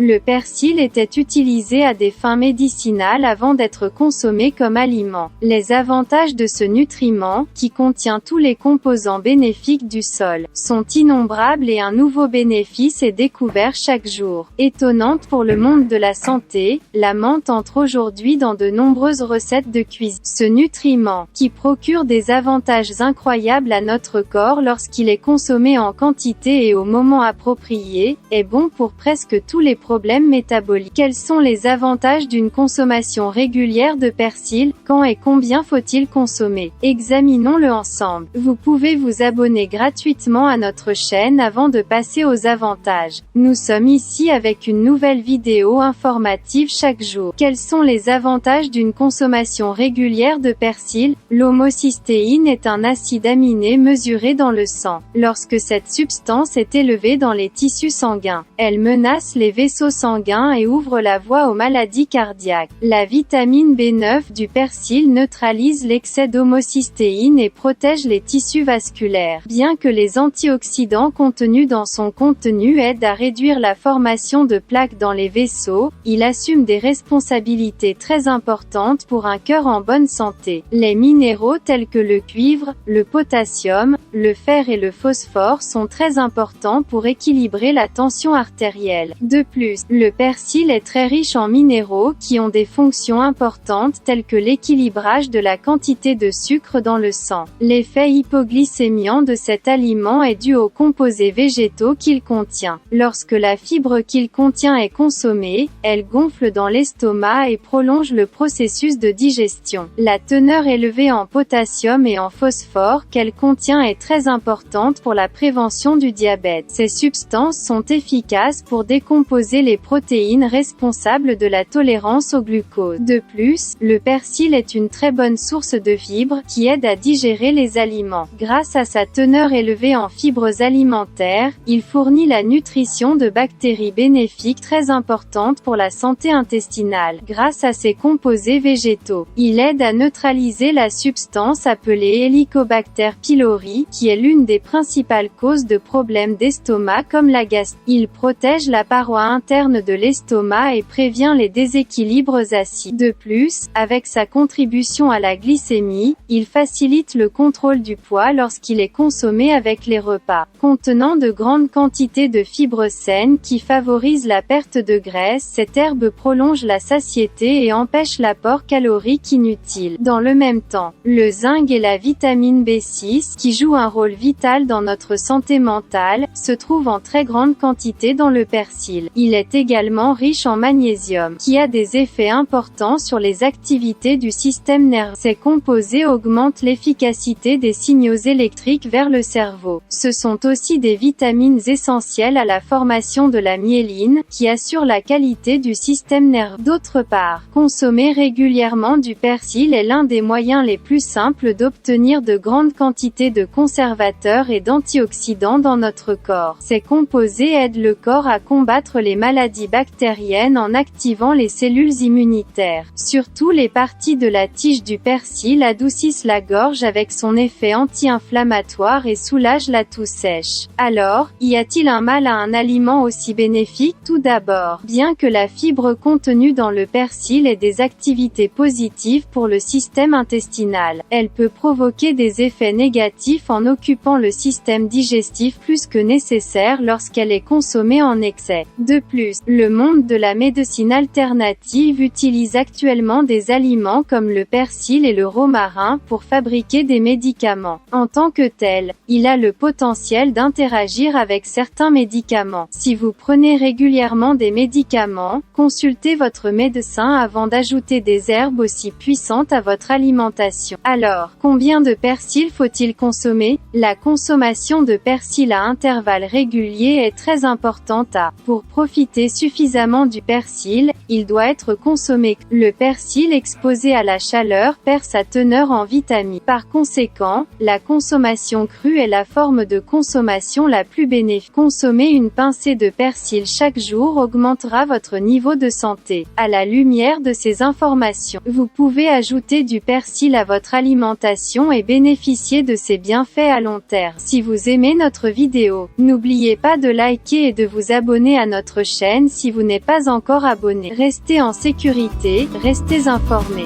Le persil était utilisé à des fins médicinales avant d'être consommé comme aliment. Les avantages de ce nutriment, qui contient tous les composants bénéfiques du sol, sont innombrables et un nouveau bénéfice est découvert chaque jour. Étonnante pour le monde de la santé, la menthe entre aujourd'hui dans de nombreuses recettes de cuisine. Ce nutriment, qui procure des avantages incroyables à notre corps lorsqu'il est consommé en quantité et au moment approprié, est bon pour presque tous les problèmes métaboliques. Quels sont les avantages d'une consommation régulière de persil? Quand et combien faut-il consommer? Examinons-le ensemble. Vous pouvez vous abonner gratuitement à notre chaîne avant de passer aux avantages. Nous sommes ici avec une nouvelle vidéo informative chaque jour. Quels sont les avantages d'une consommation régulière de persil? L'homocystéine est un acide aminé mesuré dans le sang. Lorsque cette substance est élevée dans les tissus sanguins, elle menace les vaisseaux sanguins et ouvre la voie aux maladies cardiaques. La vitamine B9 du persil neutralise l'excès d'homocystéine et protège les tissus vasculaires. Bien que les antioxydants contenus dans son contenu aident à réduire la formation de plaques dans les vaisseaux, il assume des responsabilités très importantes pour un cœur en bonne santé. Les minéraux tels que le cuivre, le potassium, le fer et le phosphore sont très importants pour équilibrer la tension artérielle. De plus, le persil est très riche en minéraux qui ont des fonctions importantes telles que l'équilibrage de la quantité de sucre dans le sang. L'effet hypoglycémiant de cet aliment est dû aux composés végétaux qu'il contient. Lorsque la fibre qu'il contient est consommée, elle gonfle dans l'estomac et prolonge le processus de digestion. La teneur élevée en potassium et en phosphore qu'elle contient est très importante pour la prévention du diabète. Ces substances sont efficaces pour décomposer les protéines responsables de la tolérance au glucose. De plus, le persil est une très bonne source de fibres qui aide à digérer les aliments. Grâce à sa teneur élevée en fibres alimentaires, il fournit la nutrition de bactéries bénéfiques très importantes pour la santé intestinale. Grâce à ses composés végétaux, il aide à neutraliser la substance appelée Helicobacter pylori, qui est l'une des principales causes de problèmes d'estomac comme la gastrite. Il protège la paroi interne de l'estomac et prévient les déséquilibres acides. De plus, avec sa contribution à la glycémie, il facilite le contrôle du poids lorsqu'il est consommé avec les repas. Contenant de grandes quantités de fibres saines qui favorisent la perte de graisse, cette herbe prolonge la satiété et empêche l'apport calorique inutile. Dans le même temps, le zinc et la vitamine B6, qui jouent un rôle vital dans notre santé mentale, se trouvent en très grande quantité dans le persil. Il est également riche en magnésium, qui a des effets importants sur les activités du système nerveux. Ces composés augmentent l'efficacité des signaux électriques vers le cerveau. Ce sont aussi des vitamines essentielles à la formation de la myéline, qui assure la qualité du système nerveux. D'autre part, consommer régulièrement du persil est l'un des moyens les plus simples d'obtenir de grandes quantités de conservateurs et d'antioxydants dans notre corps. Ces composés aident le corps à combattre les maladies bactériennes en activant les cellules immunitaires. Surtout les parties de la tige du persil adoucissent la gorge avec son effet anti-inflammatoire et soulagent la toux sèche. Alors, y a-t-il un mal à un aliment aussi bénéfique? Tout d'abord, bien que la fibre contenue dans le persil ait des activités positives pour le système intestinal, elle peut provoquer des effets négatifs en occupant le système digestif plus que nécessaire lorsqu'elle est consommée en excès. De plus, le monde de la médecine alternative utilise actuellement des aliments comme le persil et le romarin pour fabriquer des médicaments. En tant que tel, il a le potentiel d'interagir avec certains médicaments. Si vous prenez régulièrement des médicaments, consultez votre médecin avant d'ajouter des herbes aussi puissantes à votre alimentation. Alors, combien de persil faut-il consommer? La consommation de persil à intervalles réguliers est très importante. Pour profiter suffisamment du persil, il doit être consommé. Le persil exposé à la chaleur perd sa teneur en vitamines. Par conséquent, la consommation crue est la forme de consommation consommation la plus bénéfique. Consommer une pincée de persil chaque jour augmentera votre niveau de santé. À la lumière de ces informations, vous pouvez ajouter du persil à votre alimentation et bénéficier de ses bienfaits à long terme. Si vous aimez notre vidéo, n'oubliez pas de liker et de vous abonner à notre chaîne si vous n'êtes pas encore abonné. Restez en sécurité, restez informés.